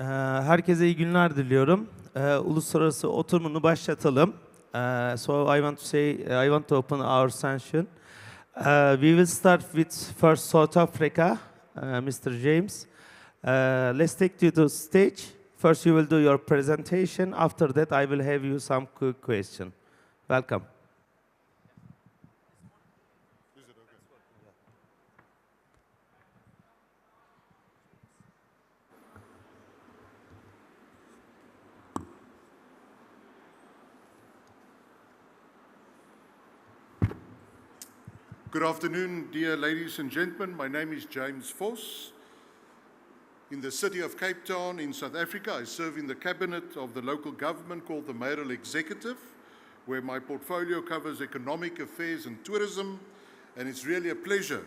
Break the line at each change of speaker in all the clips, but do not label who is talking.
Herkese iyi günler diliyorum. Uluslararası oturumunu başlatalım. So I want to say, I want to open our session. We will start with first South Africa, Mr. James. Let's take you to stage. First you will do your presentation. After that I will have you some quick question. Welcome.
Good afternoon, dear ladies and gentlemen. My name is James Vos. In the city of Cape Town in South Africa, I serve in the cabinet of the local government called the Mayoral Executive, where my portfolio covers economic affairs and tourism. And it's really a pleasure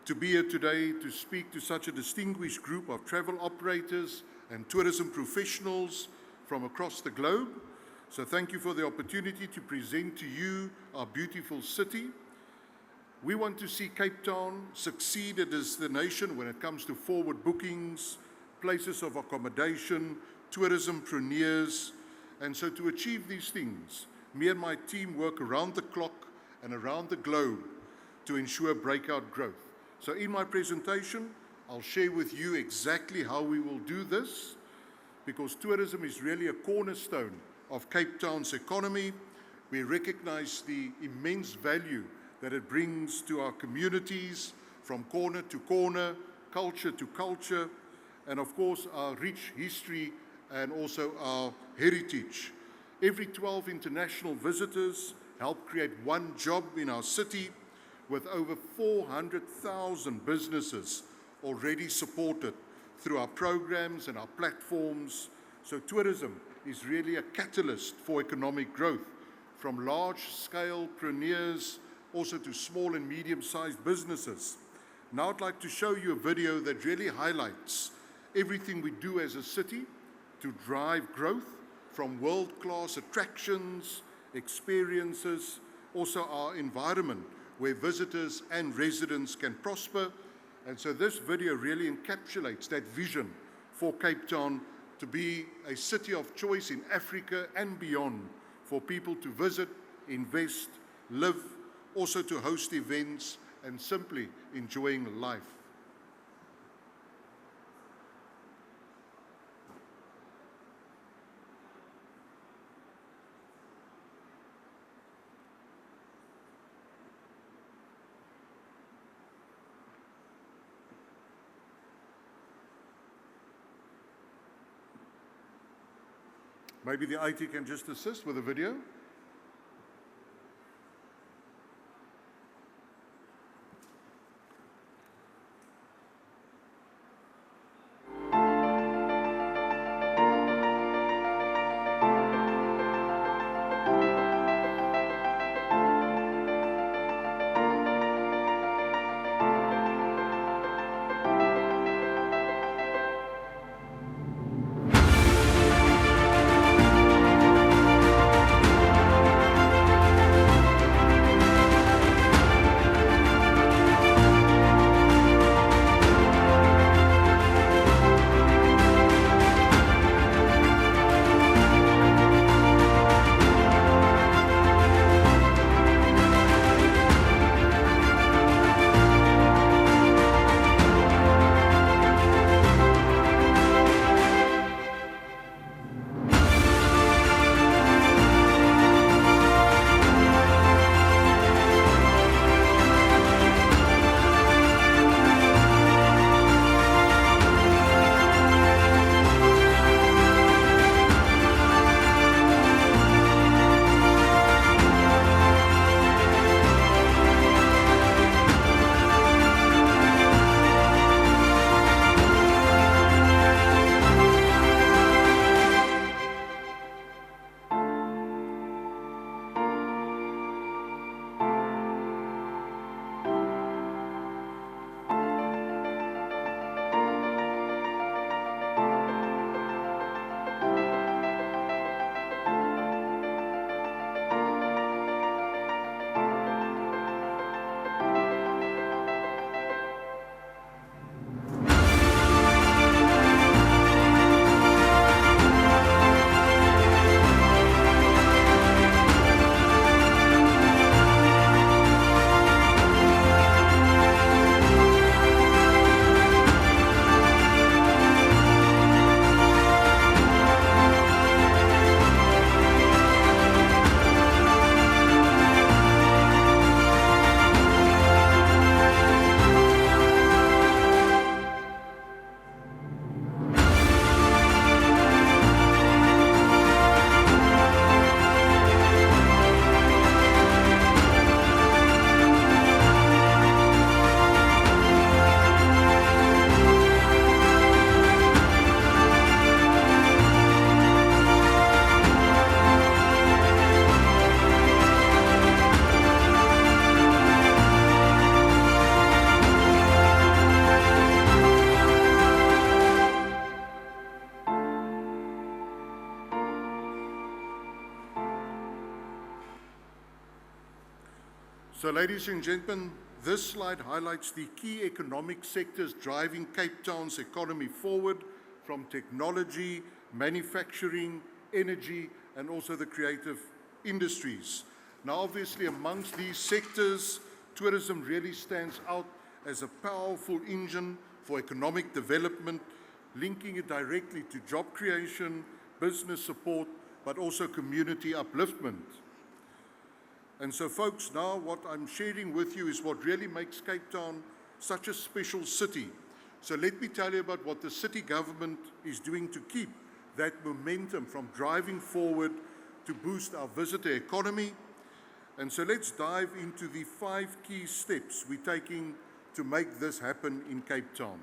to be here today to speak to such a distinguished group of travel operators and tourism professionals from across the globe. So thank you for the opportunity to present to you our beautiful city. We want to see Cape Town succeed as a destination when it comes to forward bookings, places of accommodation, tourismpreneurs. And so to achieve these things, me and my team work around the clock and around the globe to ensure breakout growth. So in my presentation, I'll share with you exactly how we will do this, because tourism is really a cornerstone of Cape Town's economy. We recognize the immense value that it brings to our communities from corner to corner, culture to culture, and of course our rich history and also our heritage. Every 12 international visitors help create one job in our city, with over 400,000 businesses already supported through our programs and our platforms. So tourism is really a catalyst for economic growth, from large-scale preneurs also to small and medium-sized businesses. Now I'd like to show you a video that really highlights everything we do as a city to drive growth, from world-class attractions, experiences, also our environment where visitors and residents can prosper. And so this video really encapsulates that vision for Cape Town to be a city of choice in Africa and beyond, for people to visit, invest, live, also to host events, and simply enjoying life. Maybe the IT can just assist with the video. So, ladies and gentlemen, this slide highlights the key economic sectors driving Cape Town's economy forward, from technology, manufacturing, energy, and also the creative industries. Now, obviously, amongst these sectors, tourism really stands out as a powerful engine for economic development, linking it directly to job creation, business support, but also community upliftment. And so, folks, now what I'm sharing with you is what really makes Cape Town such a special city. So let me tell you about what the city government is doing to keep that momentum from driving forward to boost our visitor economy. And so let's dive into the 5 key steps we're taking to make this happen in Cape Town.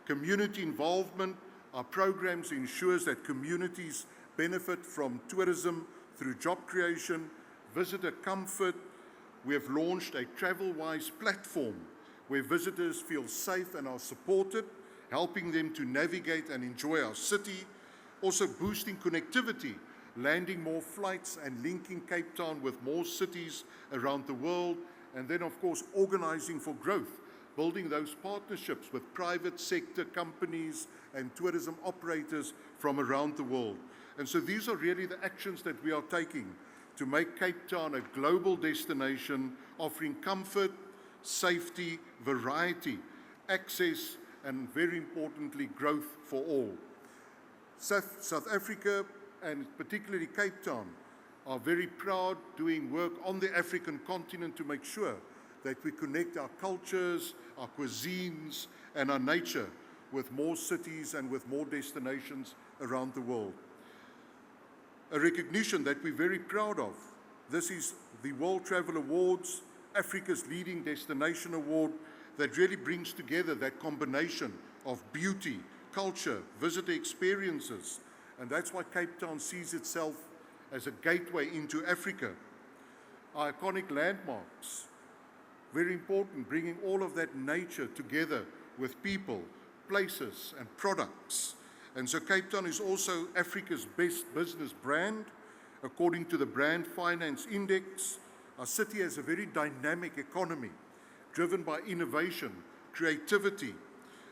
Community involvement. Our programs ensures that communities benefit from tourism through job creation, visitor comfort. We have launched a TravelWise platform where visitors feel safe and are supported, helping them to navigate and enjoy our city. Also boosting connectivity, landing more flights and linking Cape Town with more cities around the world. And then, of course, organizing for growth, building those partnerships with private sector companies and tourism operators from around the world. And so these are really the actions that we are taking to make Cape Town a global destination, offering comfort, safety, variety, access, and very importantly, growth for all. South Africa, and particularly Cape Town, are very proud doing work on the African continent to make sure that we connect our cultures, our cuisines, and our nature with more cities and with more destinations around the world. A recognition that we're very proud of. This is the World Travel Awards, Africa's leading destination award, that really brings together that combination of beauty, culture, visitor experiences, and that's why Cape Town sees itself as a gateway into Africa. Our iconic landmarks, very important, bringing all of that nature together with people, places, and products. And so Cape Town is also Africa's best business brand, according to the Brand Finance Index. Our city has a very dynamic economy, driven by innovation, creativity,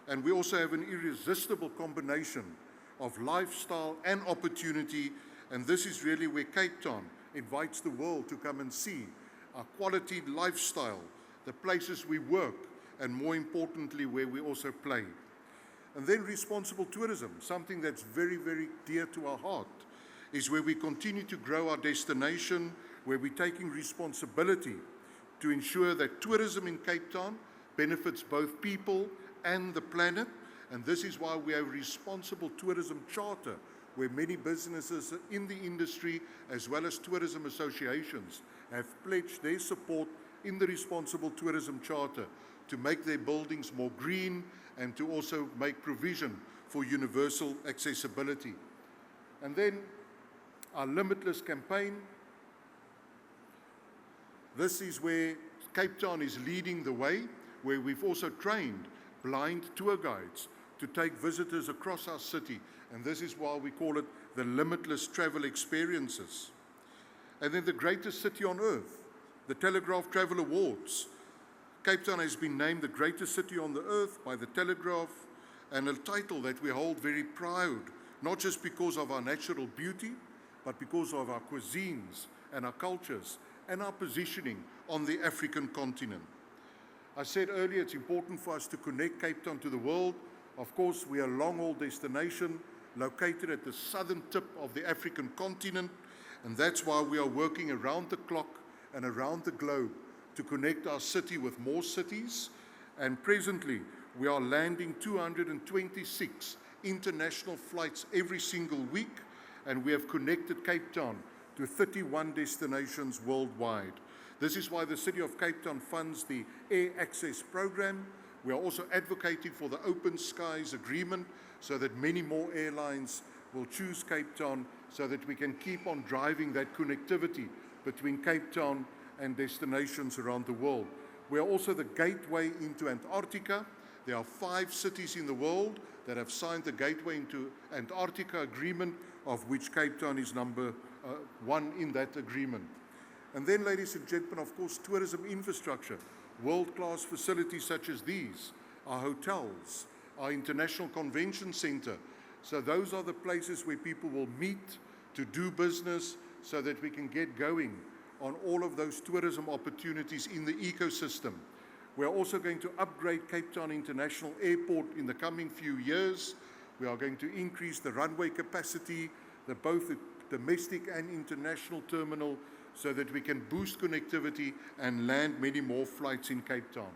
and we also have an irresistible combination of lifestyle and opportunity, and this is really where Cape Town invites the world to come and see our quality lifestyle, the places we work, and more importantly, where we also play. And then responsible tourism, something that's very, very dear to our heart, is where we continue to grow our destination, where we're taking responsibility to ensure that tourism in Cape Town benefits both people and the planet. And this is why we have a responsible tourism charter, where many businesses in the industry, as well as tourism associations, have pledged their support in the responsible tourism charter to make their buildings more green and to also make provision for universal accessibility. And then our Limitless campaign. This is where Cape Town is leading the way, where we've also trained blind tour guides to take visitors across our city, and this is why we call it the Limitless Travel Experiences. And then the greatest city on earth, the Telegraph Travel Awards. Cape Town has been named the greatest city on the earth by the Telegraph, and a title that we hold very proud, not just because of our natural beauty, but because of our cuisines and our cultures and our positioning on the African continent. I said earlier, it's important for us to connect Cape Town to the world. Of course, we are a long-haul destination located at the southern tip of the African continent, and that's why we are working around the clock and around the globe to connect our city with more cities. And presently, we are landing 226 international flights every single week, and we have connected Cape Town to 31 destinations worldwide. This is why the City of Cape Town funds the Air Access Program. We are also advocating for the Open Skies Agreement so that many more airlines will choose Cape Town so that we can keep on driving that connectivity between Cape Town and destinations around the world. We are also the gateway into Antarctica. There are 5 cities in the world that have signed the Gateway into Antarctica Agreement, of which Cape Town is number one in that agreement. And then, ladies and gentlemen, of course, tourism infrastructure, world-class facilities such as these, our hotels, our international convention center. So those are the places where people will meet to do business so that we can get going on all of those tourism opportunities in the ecosystem. We are also going to upgrade Cape Town International Airport in the coming few years. We are going to increase the runway capacity, both the domestic and international terminal, so that we can boost connectivity and land many more flights in Cape Town.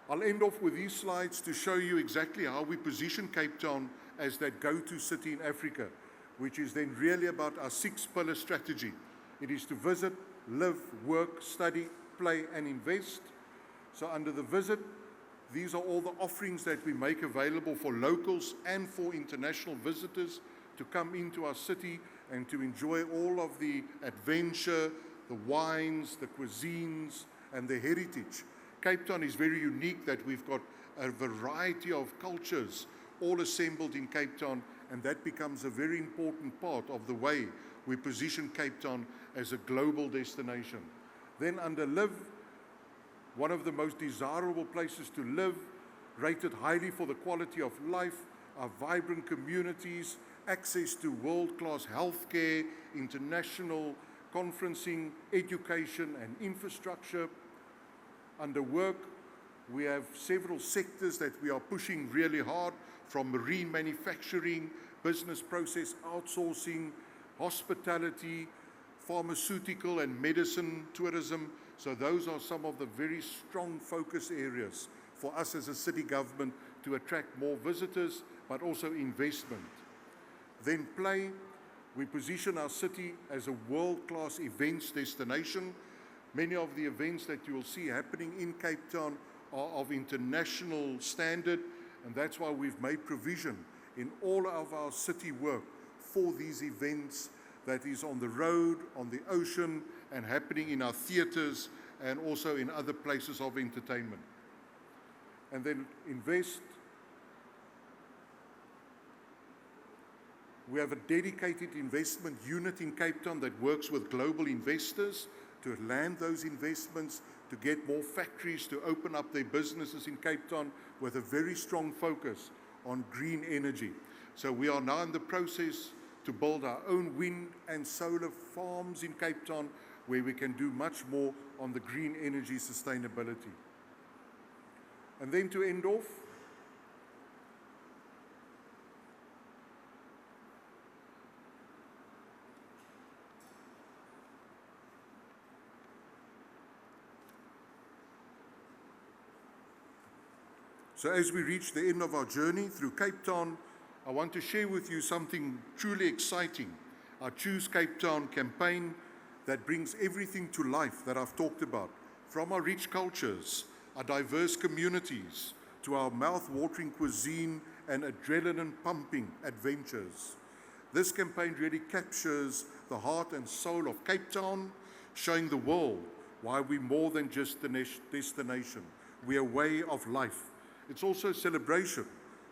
I'll end off with these slides to show you exactly how we position Cape Town as that go-to city in Africa, which is then really about our 6-pillar strategy. It is to visit, live, work, study, play, and invest. So under the visit, these are all the offerings that we make available for locals and for international visitors to come into our city and to enjoy all of the adventure, the wines, the cuisines, and the heritage. Cape Town is very unique that we've got a variety of cultures all assembled in Cape Town, and that becomes a very important part of the way we position Cape Town as a global destination. Then under live, one of the most desirable places to live, rated highly for the quality of life, our vibrant communities, access to world-class healthcare, international conferencing, education, and infrastructure. Under work, we have several sectors that we are pushing really hard, from marine manufacturing, business process outsourcing, hospitality, pharmaceutical and medicine tourism. So those are some of the very strong focus areas for us as a city government to attract more visitors, but also investment. Then play, we position our city as a world-class events destination. Many of the events that you will see happening in Cape Town are of international standard, and that's why we've made provision in all of our city work for these events that is on the road, on the ocean, and happening in our theaters and also in other places of entertainment. And then invest. We have a dedicated investment unit in Cape Town that works with global investors to land those investments, to get more factories to open up their businesses in Cape Town with a very strong focus on green energy. So we are now in the process to build our own wind and solar farms in Cape Town, where we can do much more on the green energy sustainability. And then to end off, so as we reach the end of our journey through Cape Town, I want to share with you something truly exciting. Our Choose Cape Town campaign that brings everything to life that I've talked about, from our rich cultures, our diverse communities, to our mouth-watering cuisine and adrenaline-pumping adventures. This campaign really captures the heart and soul of Cape Town, showing the world why we're more than just a destination. We're a way of life. It's also a celebration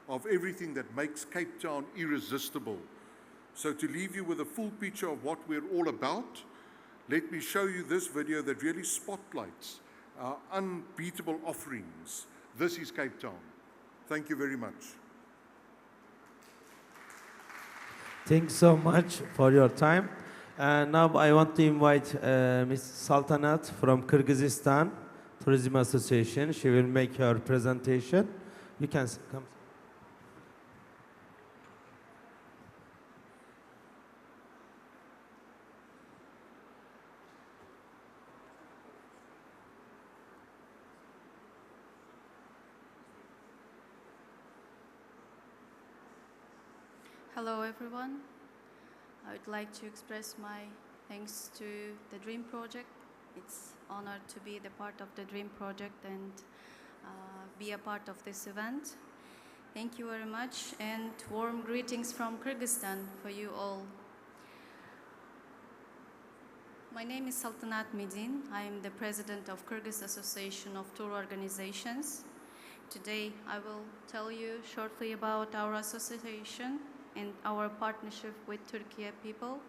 of everything that makes Cape Town irresistible. So to leave you with a full picture of what we're all about, let me show you this video that really spotlights our unbeatable offerings. This is Cape Town. Thank you very much.
Thanks so much for your time. Now I want to invite Ms. Saltanat from Kyrgyzstan Tourism Association. She will make her presentation. You can come.
Hello everyone. I would like to express my thanks to the Dream Project. It's an honor to be the part of the Dream Project and be a part of this event. Thank you very much, and warm greetings from Kyrgyzstan for you all. My name is Saltanat Midin. I am the president of Kyrgyz Association of Tour Organizations. Today I will tell you shortly about our association and our partnership with Turkey people.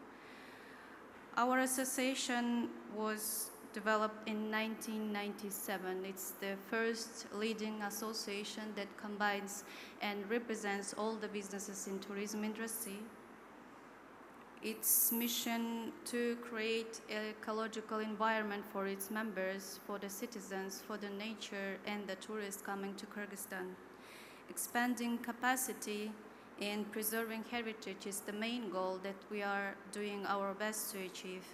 Our association was developed in 1997. It's the first leading association that combines and represents all the businesses in tourism industry. Its mission to create an ecological environment for its members, for the citizens, for the nature and the tourists coming to Kyrgyzstan. Expanding capacity and preserving heritage is the main goal that we are doing our best to achieve.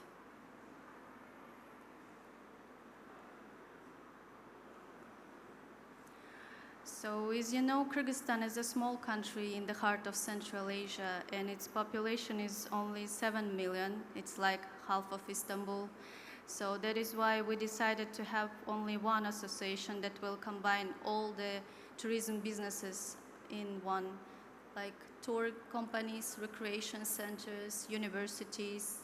So, as you know, Kyrgyzstan is a small country in the heart of Central Asia, and its population is only 7 million. It's like half of Istanbul. So that is why we decided to have only one association that will combine all the tourism businesses in one, like tour companies, recreation centers, universities,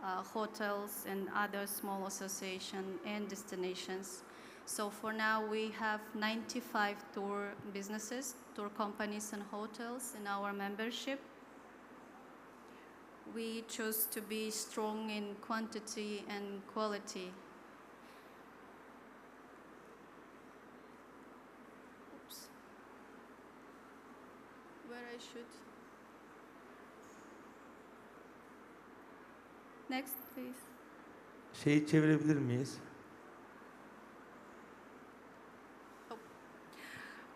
hotels, and other small associations and destinations. So for now, we have 95 tour businesses, tour companies and hotels in our membership. We chose to be strong in quantity and quality. Oops. Where I should. Next, please.
Şeyi çevirebilir miyiz?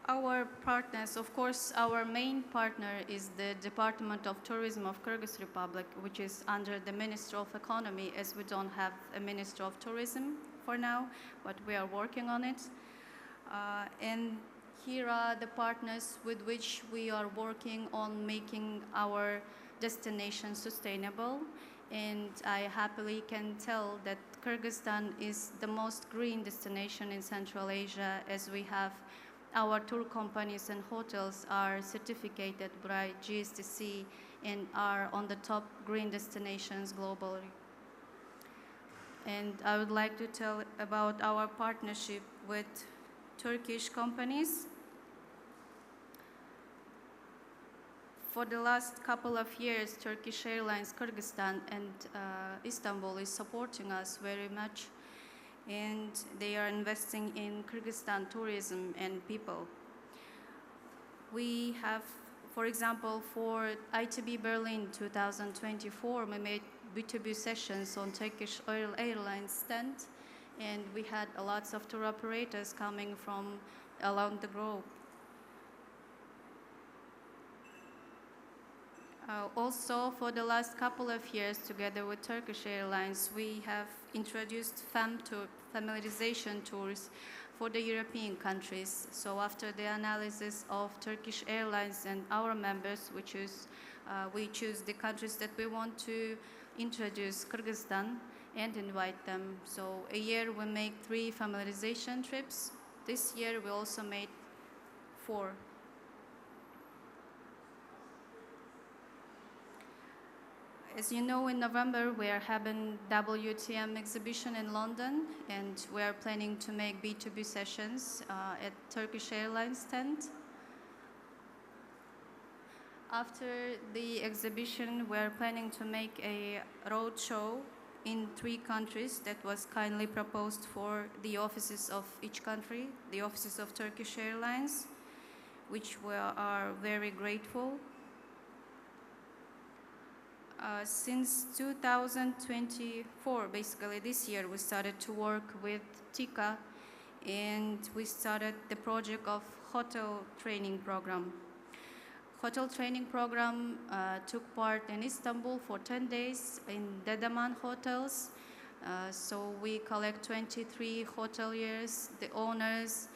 Our partners, of course, our main partner is the Department of Tourism of Kyrgyz Republic, which is under the Ministry of Economy, as we don't have a Ministry of Tourism for now, but we are working on it. And here are the partners with which we are working on making our destination sustainable. And I happily can tell that Kyrgyzstan is the most green destination in Central Asia, as we have our tour companies and hotels are certificated by GSTC and are on the top green destinations globally. And I would like to tell about our partnership with Turkish companies. For the last couple of years, Turkish Airlines Kyrgyzstan and Istanbul is supporting us very much, and they are investing in Kyrgyzstan tourism and people. We have, for example, for ITB Berlin 2024, we made B2B sessions on Turkish Airlines stand, and we had lots of tour operators coming from along the globe. Also, for the last couple of years, together with Turkish Airlines, we have introduced familiarization tours for the European countries. So after the analysis of Turkish Airlines and our members, we choose the countries that we want to introduce Kyrgyzstan and invite them. So a year we make 3 familiarization trips. This year we also made 4. As you know, in November, we are having WTM exhibition in London, and we are planning to make B2B sessions at Turkish Airlines tent. After the exhibition, we are planning to make a road show in 3 countries that was kindly proposed for the offices of each country, the offices of Turkish Airlines, which we are very grateful. Since 2024, basically this year, we started to work with TICA, and we started the project of hotel training program. Hotel training program took part in Istanbul for 10 days in Dedeman hotels. So we collect 23 hoteliers, the owners,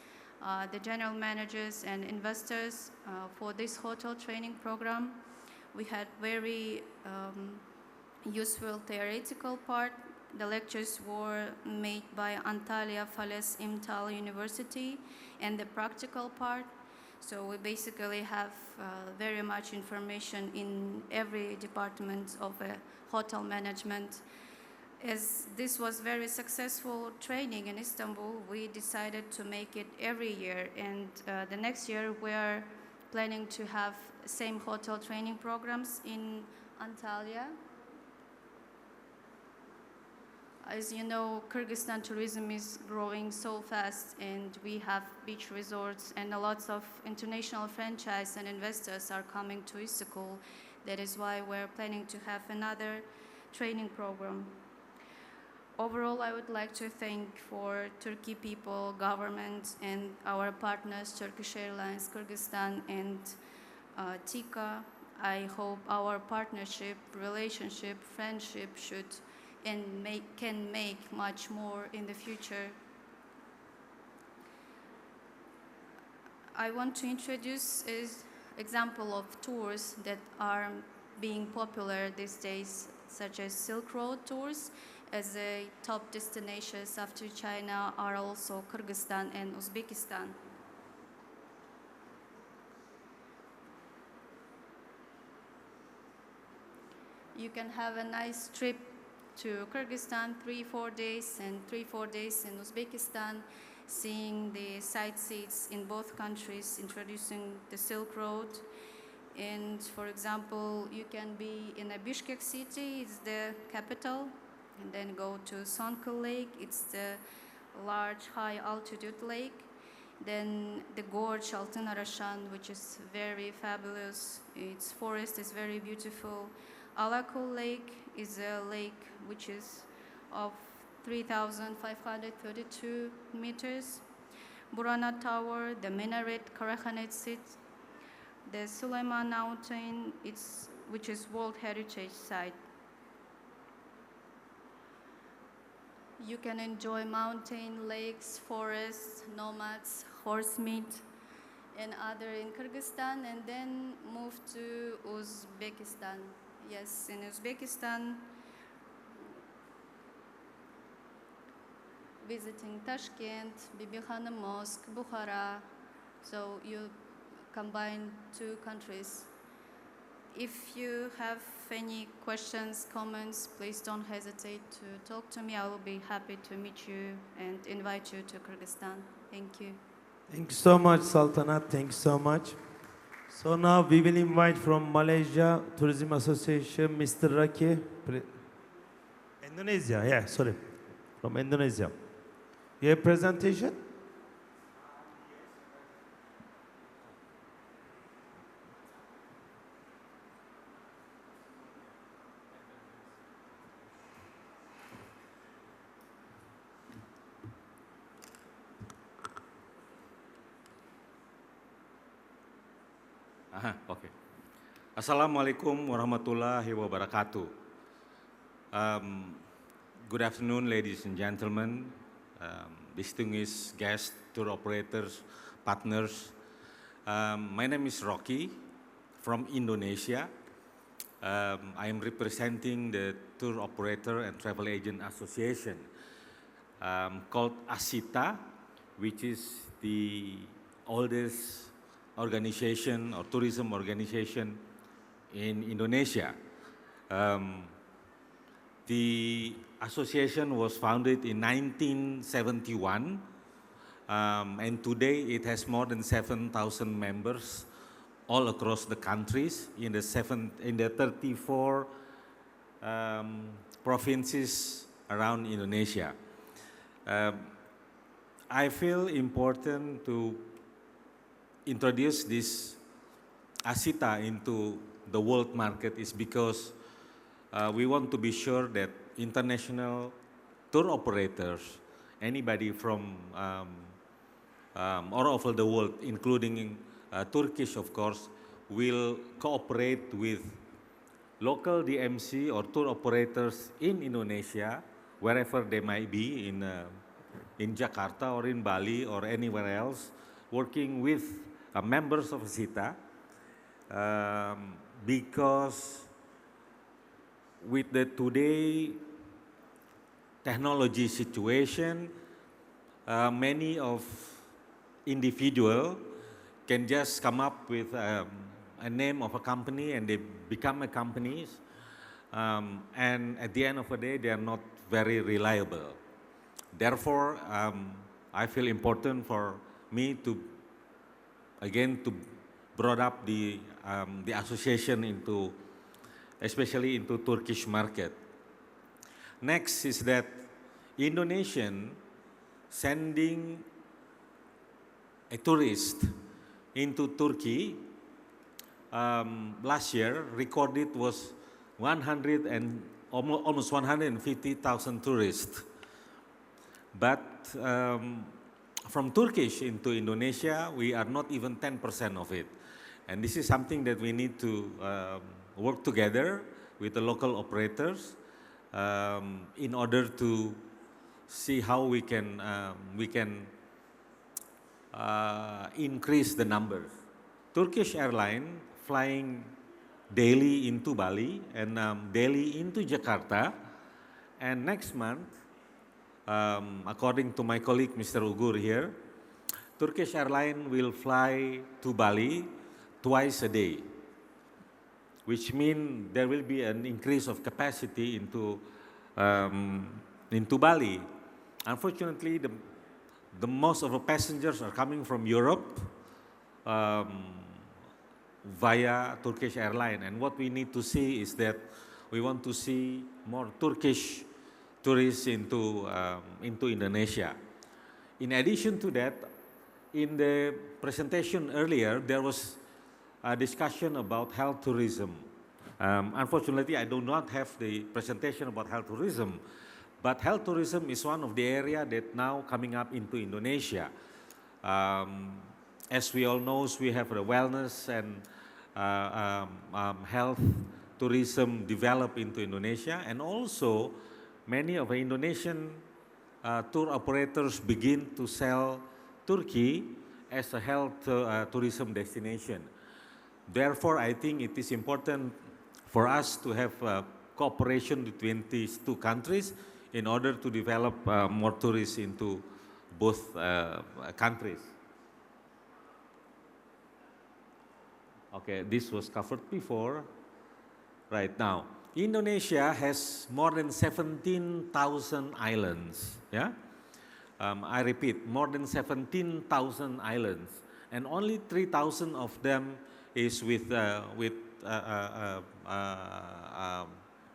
the general managers and investors for this hotel training program. We had very useful theoretical part. The lectures were made by Antalya Fales İmtal University, and the practical part. So we basically have very much information in every department of a hotel management. As this was very successful training in Istanbul, we decided to make it every year. And the next year we are planning to have same hotel training programs in Antalya. As you know, Kyrgyzstan tourism is growing so fast, and we have beach resorts, and a lot of international franchise and investors are coming to Istanbul. That is why we're planning to have another training program. Overall, I would like to thank for Turkey people, government, and our partners, Turkish Airlines, Kyrgyzstan, and TICA. I hope our partnership, relationship, friendship can make much more in the future. I want to introduce an example of tours that are being popular these days, such as Silk Road tours, as a top destinations after China are also Kyrgyzstan and Uzbekistan. You can have a nice trip to Kyrgyzstan, 3-4 days, and 3-4 days in Uzbekistan, seeing the sightsees in both countries, introducing the Silk Road. And for example, you can be in a Bishkek city, it's the capital, and then go to Sonkul Lake, it's the large high altitude lake. Then the gorge Altın Arashan, which is very fabulous, its forest is very beautiful. Alakul Lake is a lake which is of 3,532 meters. Burana Tower, the minaret, Karahanet Sit, the Suleiman Mountain, which is World Heritage Site. You can enjoy mountain, lakes, forests, nomads, horse meat, and other in Kyrgyzstan, and then move to Uzbekistan. Yes, in Uzbekistan, visiting Tashkent, Bibikhana Mosque, Bukhara. So you combine two countries. If you have any questions, comments, please don't hesitate to talk to me. I will be happy to meet you and invite you to Kyrgyzstan. Thank you.
Thank you so much, Saltanat. Thank you so much. So now we will invite from Malaysia Tourism Association, Mr. Raki. Indonesia, yeah, sorry. From Indonesia. You have presentation?
Oke. Assalamualaikum warahmatullahi wabarakatuh. Good afternoon, ladies and gentlemen, distinguished guests, tour operators, partners. My name is Rocky from Indonesia. I am representing the Tour Operator and Travel Agent Association called ASITA, which is the oldest organization or tourism organization in Indonesia. The association was founded in 1971, and today it has more than 7,000 members all across the countries in the 34 provinces around Indonesia. I feel important to introduce this ASITA into the world market is because we want to be sure that international tour operators, anybody from all over the world, including Turkish of course, will cooperate with local DMC or tour operators in Indonesia, wherever they might be, in Jakarta or in Bali or anywhere else, working with members of ASITA, because with the today technology situation, many of individual can just come up with a name of a company and they become a company, and at the end of the day they are not very reliable. Therefore, I feel important for me to brought up the association into, especially into Turkish market. Next is that Indonesian sending a tourist into Turkey last year recorded was 100 and almost 150,000 tourists. But from Turkish into Indonesia, we are not even 10% of it. And this is something that we need to work together with the local operators in order to see how we can increase the numbers. Turkish airline flying daily into Bali and daily into Jakarta, and next month, according to my colleague Mr. Ugur here, Turkish airline will fly to Bali twice a day, which means there will be an increase of capacity into Bali. Unfortunately, the most of the passengers are coming from Europe via Turkish airline, and what we need to see is that we want to see more Turkish tourists into Indonesia. In addition to that, in the presentation earlier, there was a discussion about health tourism. Unfortunately, I do not have the presentation about health tourism, but health tourism is one of the areas that now coming up into Indonesia. As we all know, we have the wellness and health tourism developed into Indonesia, and also many of the Indonesian tour operators begin to sell Turkey as a health tourism destination. Therefore, I think it is important for us to have cooperation between these two countries in order to develop more tourists into both countries. Okay, this was covered before. Right now, Indonesia has more than 17,000 islands. Yeah, I repeat, more than 17,000 islands, and only 3,000 of them is with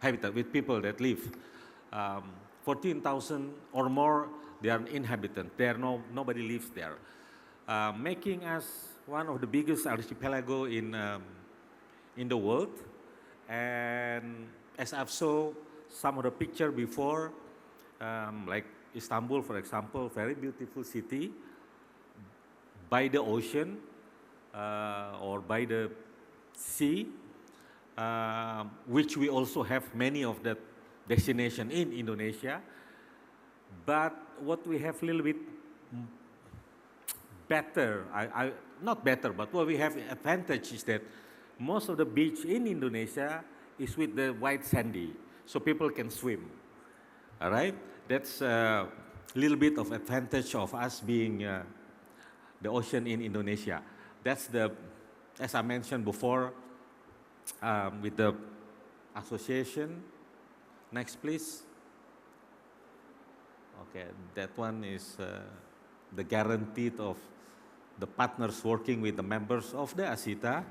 habitat, with people that live. 14,000 or more, they are inhabitants. Nobody lives there, making us one of the biggest archipelago in the world. And as I've saw some of the picture before, like Istanbul, for example, very beautiful city by the ocean or by the sea, which we also have many of that destination in Indonesia. But what we have a little bit better, not better, but what we have advantage is that most of the beach in Indonesia is with the white sandy, so people can swim. All right, that's a little bit of advantage of us being the ocean in Indonesia. That's as I mentioned before, with the association. Next, please. Okay, that one is the guarantee of the partners working with the members of the ASITA.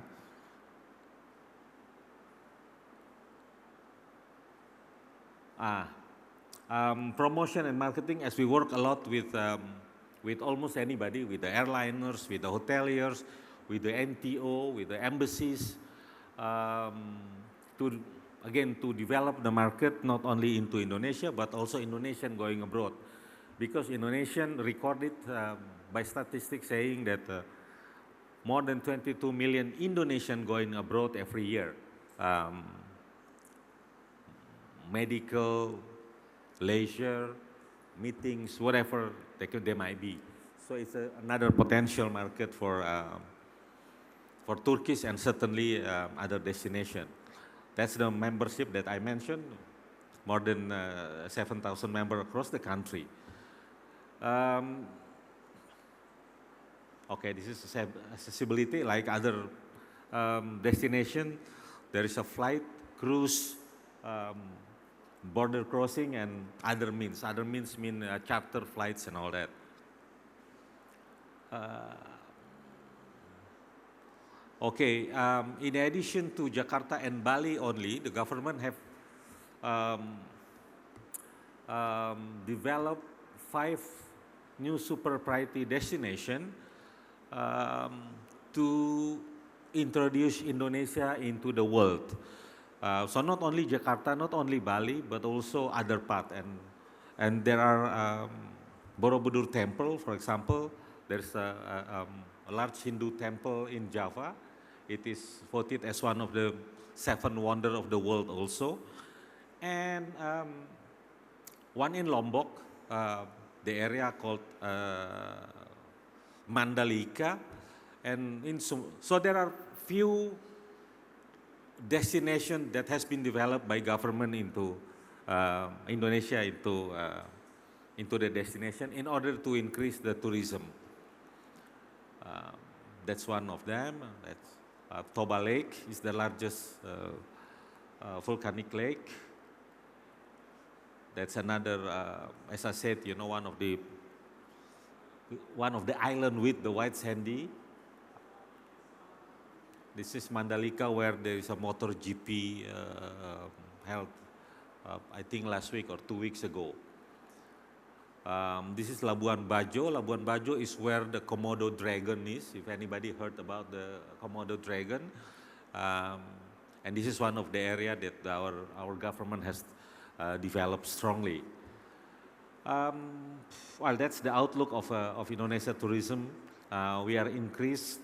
Promotion and marketing, as we work a lot with almost anybody, with the airliners, with the hoteliers, with the NTO, with the embassies, to develop the market not only into Indonesia but also Indonesian going abroad, because Indonesian recorded by statistics saying that more than 22 million Indonesian going abroad every year. Medical, leisure, meetings, whatever they might be. So it's another potential market for Turkish and certainly other destinations. That's the membership that I mentioned, more than 7,000 members across the country. Okay, this is accessibility like other destination. There is a flight, cruise, border crossing, and other means. Other means mean charter flights and all that. Okay, in addition to Jakarta and Bali only, the government have developed 5 new super priority destinations to introduce Indonesia into the world. So not only Jakarta, not only Bali, but also other part. And there are Borobudur Temple, for example. There's a large Hindu temple in Java. It is voted as one of the 7 wonders of the world also. And one in Lombok, the area called Mandalika. And so there are few destinations that has been developed by government into Indonesia into the destination in order to increase the tourism. That's one of them. That's Toba Lake is the largest volcanic lake. That's another, as I said, you know, one of the island with the white sandy. This is Mandalika, where there is a motor GP held, I think last week or 2 weeks ago. This is Labuan Bajo. Labuan Bajo is where the Komodo dragon is, if anybody heard about the Komodo dragon. And this is one of the areas that our government has developed strongly. Well, that's the outlook of Indonesia tourism. We are increased,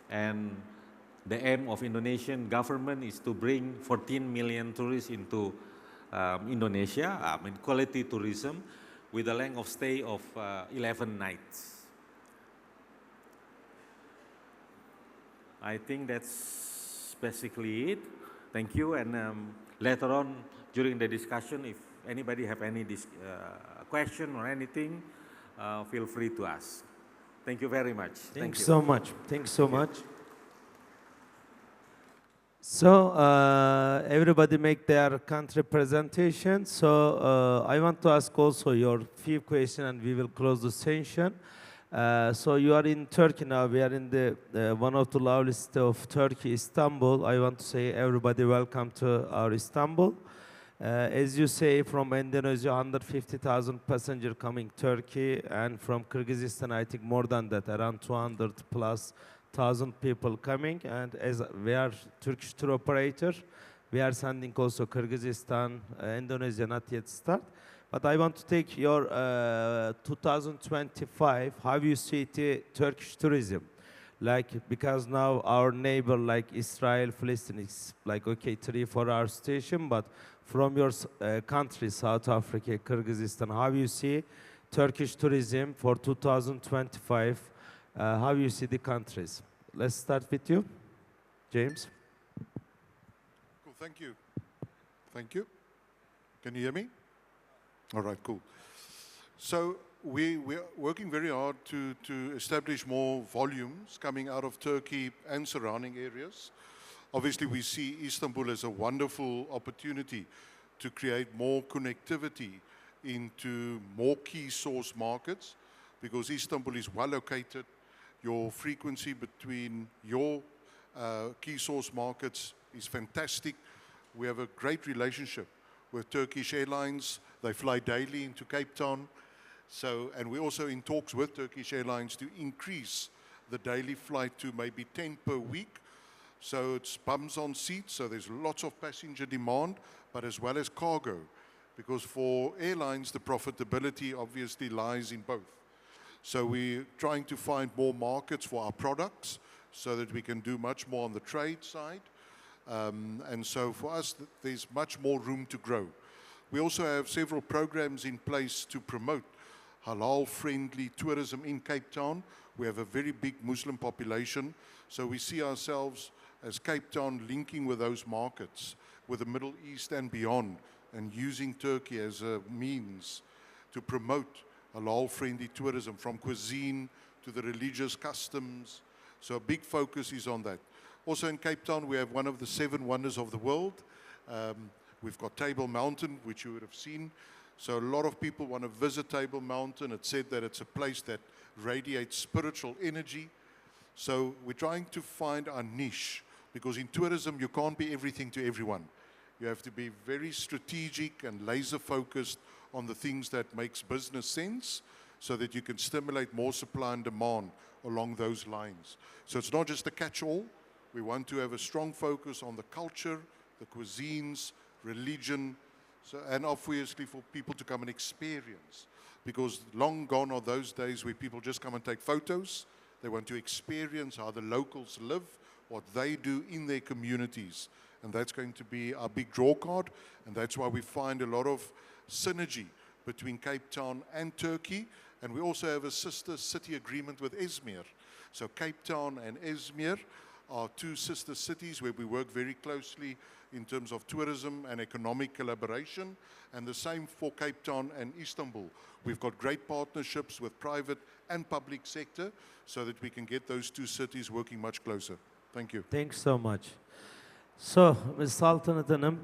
and the aim of Indonesian government is to bring 14 million tourists into Indonesia, quality tourism, with a length of stay of 11 nights. I think that's basically it. Thank you, and later on during the discussion, if anybody have any question or anything, feel free to ask. Thank you very much.
Thank you so much. Thanks so much. So everybody make their country presentation. So I want to ask also your few questions, and we will close the session. So you are in Turkey now. We are in the one of the lovely city of Turkey, Istanbul. I want to say everybody welcome to our Istanbul. As you say, from Indonesia, 150,000 passengers coming Turkey, and from Kyrgyzstan, I think more than that, around 200 plus 1,000 people coming. And as we are Turkish tour operator, we are sending also Kyrgyzstan, Indonesia not yet start. But I want to take your 2025, how you see the Turkish tourism? Like, because now our neighbor like Israel, Palestine is like, okay, 3-4 hour station, but from your country, South Africa, Kyrgyzstan, how you see Turkish tourism for 2025? How you see the countries? Let's start with you, James.
Cool, thank you. Thank you. Can you hear me? All right, cool. So we're working very hard to establish more volumes coming out of Turkey and surrounding areas. Obviously, we see Istanbul as a wonderful opportunity to create more connectivity into more key source markets, because Istanbul is well located. Your frequency between your key source markets is fantastic. We have a great relationship with Turkish Airlines. They fly daily into Cape Town. And we're also in talks with Turkish Airlines to increase the daily flight to maybe 10 per week. So it's bums on seats, so there's lots of passenger demand, but as well as cargo. Because for airlines, the profitability obviously lies in both. So we're trying to find more markets for our products so that we can do much more on the trade side. And so for us, there's much more room to grow. We also have several programs in place to promote halal-friendly tourism in Cape Town. We have a very big Muslim population, so we see ourselves as Cape Town linking with those markets, with the Middle East and beyond, and using Turkey as a means to promote halal-friendly tourism, from cuisine to the religious customs. So a big focus is on that. Also in Cape Town, we have one of the 7 wonders of the world. We've got Table Mountain, which you would have seen. So a lot of people want to visit Table Mountain. It's said that it's a place that radiates spiritual energy. So we're trying to find our niche, because in tourism you can't be everything to everyone. You have to be very strategic and laser focused on the things that makes business sense, so that you can stimulate more supply and demand along those lines. So it's not just a catch-all. We want to have a strong focus on the culture, the cuisines, religion, and obviously for people to come and experience. Because long gone are those days where people just come and take photos. They want to experience how the locals live, what they do in their communities. And that's going to be our big draw card. And that's why we find a lot of synergy between Cape Town and Turkey. And we also have a sister city agreement with Izmir. So Cape Town and Izmir are two sister cities where we work very closely in terms of tourism and economic collaboration. And the same for Cape Town and Istanbul. We've got great partnerships with private and public sector so that we can get those two cities working much closer. Thank you.
Thanks so much. So, Ms. Saltanat Hanım,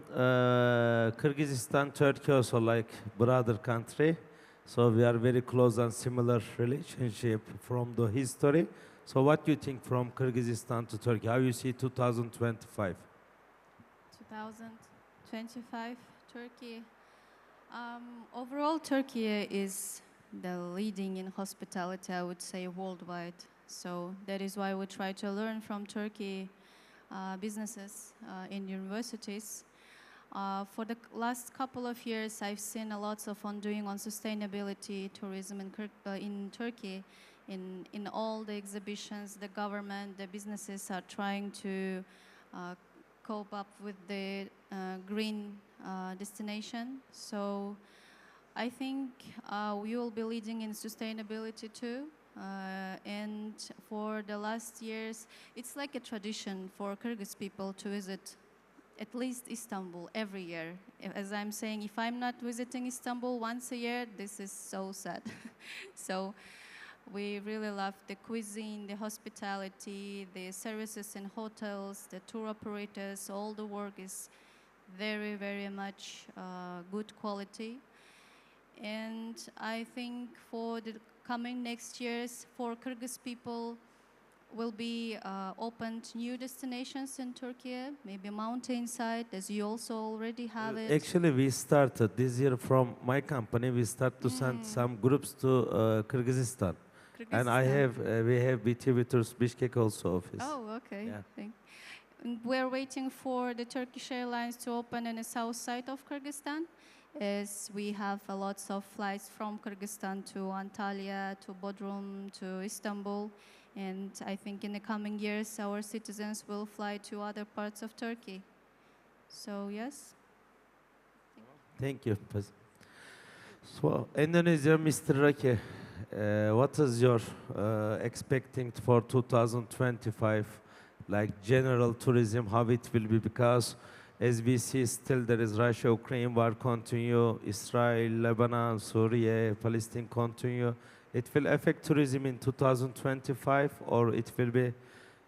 Kyrgyzstan, Turkey also like brother country. So we are very close and similar relationship from the history. So what do you think from Kyrgyzstan to Turkey? How you see 2025?
2025, Turkey. Overall, Turkey is the leading in hospitality, I would say, worldwide. So that is why we try to learn from Turkey businesses in universities. For the last couple of years, I've seen a lot of doing on sustainability tourism in Turkey. In all the exhibitions, the government, the businesses are trying to cope up with the green destination. So I think we will be leading in sustainability too. And for the last years, it's like a tradition for Kyrgyz people to visit at least Istanbul every year. As I'm saying, if I'm not visiting Istanbul once a year, this is so sad. So we really love the cuisine, the hospitality, the services in hotels, the tour operators. All the work is very, very much good quality. And I think for the coming next years, for Kyrgyz people, will be opened new destinations in Turkey, maybe mountainside, as you also already have it.
Actually, we started this year from my company. We start to send some groups to Kyrgyzstan. And we have BTV Tours Bishkek also office.
Oh, okay.
Yeah.
And we're waiting for the Turkish Airlines to open in the south side of Kyrgyzstan, as we have a lots of flights from Kyrgyzstan to Antalya, to Bodrum, to Istanbul. And I think in the coming years, our citizens will fly to other parts of Turkey. So, yes.
Thank you. So, Indonesia, Mr. Raki, what is your expecting for 2025, like general tourism, how it will be? Because as we see, still there is Russia-Ukraine war continue, Israel, Lebanon, Syria, Palestine continue. It will affect tourism in 2025, or it will be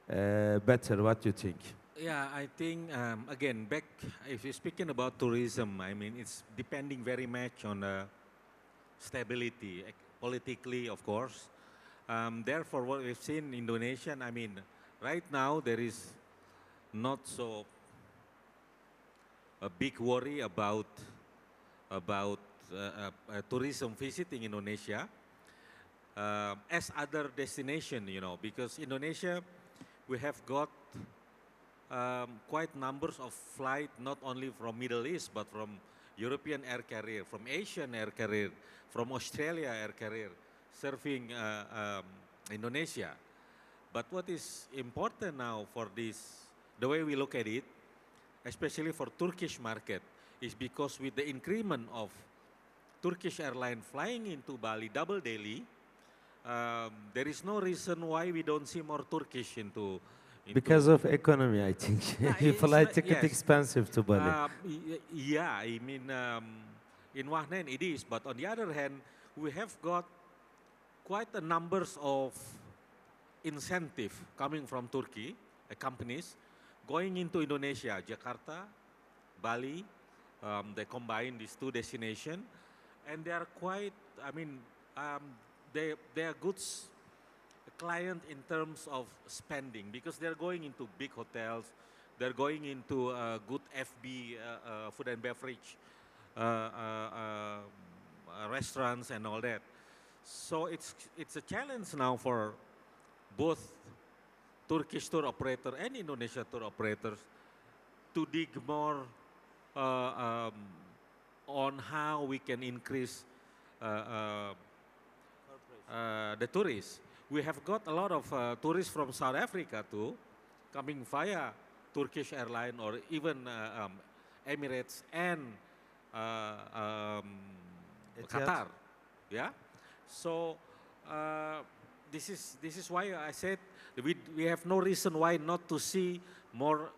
better? What do you think?
Yeah, I think, again, if you're speaking about tourism, I mean, it's depending very much on stability, politically, of course. Therefore, what we've seen in Indonesia, I mean, right now there is not so a big worry about tourism visiting Indonesia as other destination, you know, because Indonesia, we have got quite numbers of flight, not only from Middle East, but from European air carrier, from Asian air carrier, from Australia air carrier, serving Indonesia. But what is important now for this, the way we look at it, especially for Turkish market, is because with the increment of Turkish airline flying into Bali double daily, there is no reason why we don't see more Turkish into
because of economy, I think. You fly ticket
yes.
expensive to Bali.
Yeah, I mean, in one hand it is, but on the other hand, we have got quite a numbers of incentive coming from Turkey, companies, going into Indonesia, Jakarta, Bali. They combine these two destinations, and they are quite, I mean, they are goods client in terms of spending because they're going into big hotels, they're going into good FB, food and beverage restaurants and all that. So it's a challenge now for both Turkish tour operator and Indonesia tour operators to dig more uh, um, on how we can increase the tourists. We have got a lot of tourists from South Africa too, coming via Turkish airline or even Emirates and
Etihad.
Qatar. Yeah. So this is why I said we have no reason why not to see more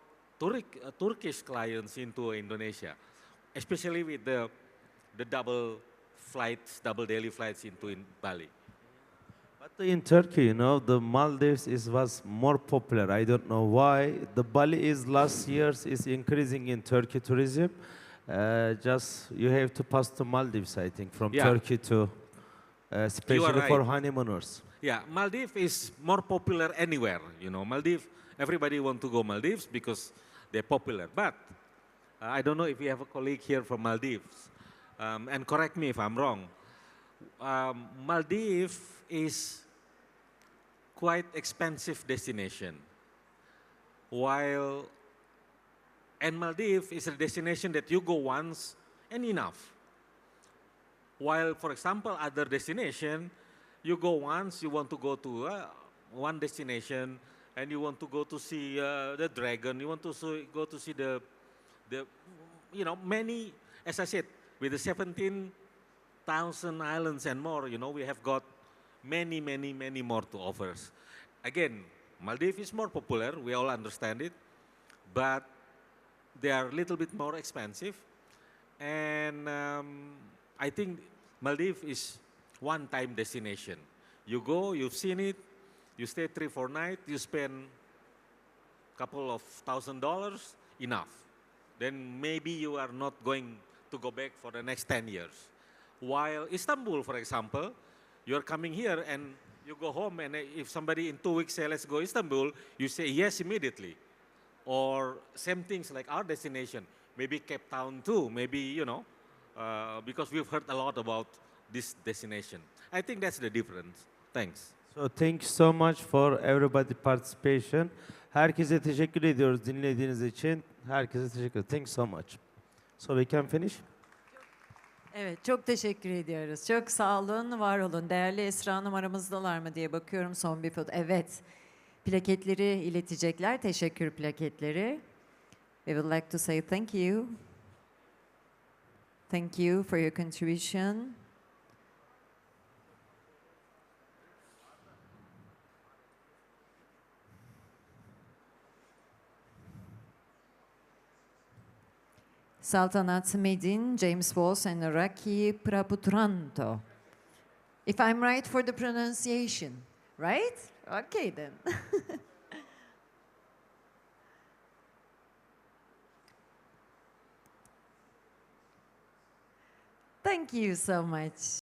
Turkish clients into Indonesia, especially with the double flights, double daily flights into Bali.
But in Turkey, the Maldives was more popular. I don't know why. The Bali is last years is increasing in Turkey tourism. Just you have to pass to Maldives, I think, from
Yeah.
Turkey to, especially for
right.
honeymooners.
Yeah, Maldives is more popular anywhere. Maldives, everybody want to go Maldives because they're popular. But I don't know if you have a colleague here from Maldives, and correct me if I'm wrong. Maldives is quite expensive destination, while and Maldives is a destination that you go once and enough. While, for example, other destination, you go once, you want to go to one destination, and you want to go to see the dragon. You want to go to see the many. As I said, with the 17,000 islands and more, we have got many more to offer. Again, Maldives is more popular. We all understand it, but they are a little bit more expensive, and I think Maldives is one-time destination. You go, you've seen it, you stay 3-4 nights, you spend a couple of $1,000, enough. Then maybe you are not going to go back for the next 10 years. While Istanbul, for example, you're coming here and you go home, and if somebody in 2 weeks say, let's go Istanbul, you say yes immediately. Or same things like our destination, maybe Cape Town too, maybe, because we've heard a lot about this destination. I think that's the difference. Thanks.
So thank you so much for everybody participation. Herkese teşekkür ediyoruz dinlediğiniz için. Herkese teşekkür ederim. Thank you so much. So we can finish.
Evet, çok teşekkür ediyoruz. Çok sağ olun, var olun. Değerli Esra Hanım aramızdalar mı diye bakıyorum son bir foto. Evet, plaketleri iletecekler. Teşekkür plaketleri. We would like to say thank you. Thank you for your contribution. Saltanat, Midin, James Voss, and Raki Praputranto. If I'm right for the pronunciation, right? Okay then. Thank you so much.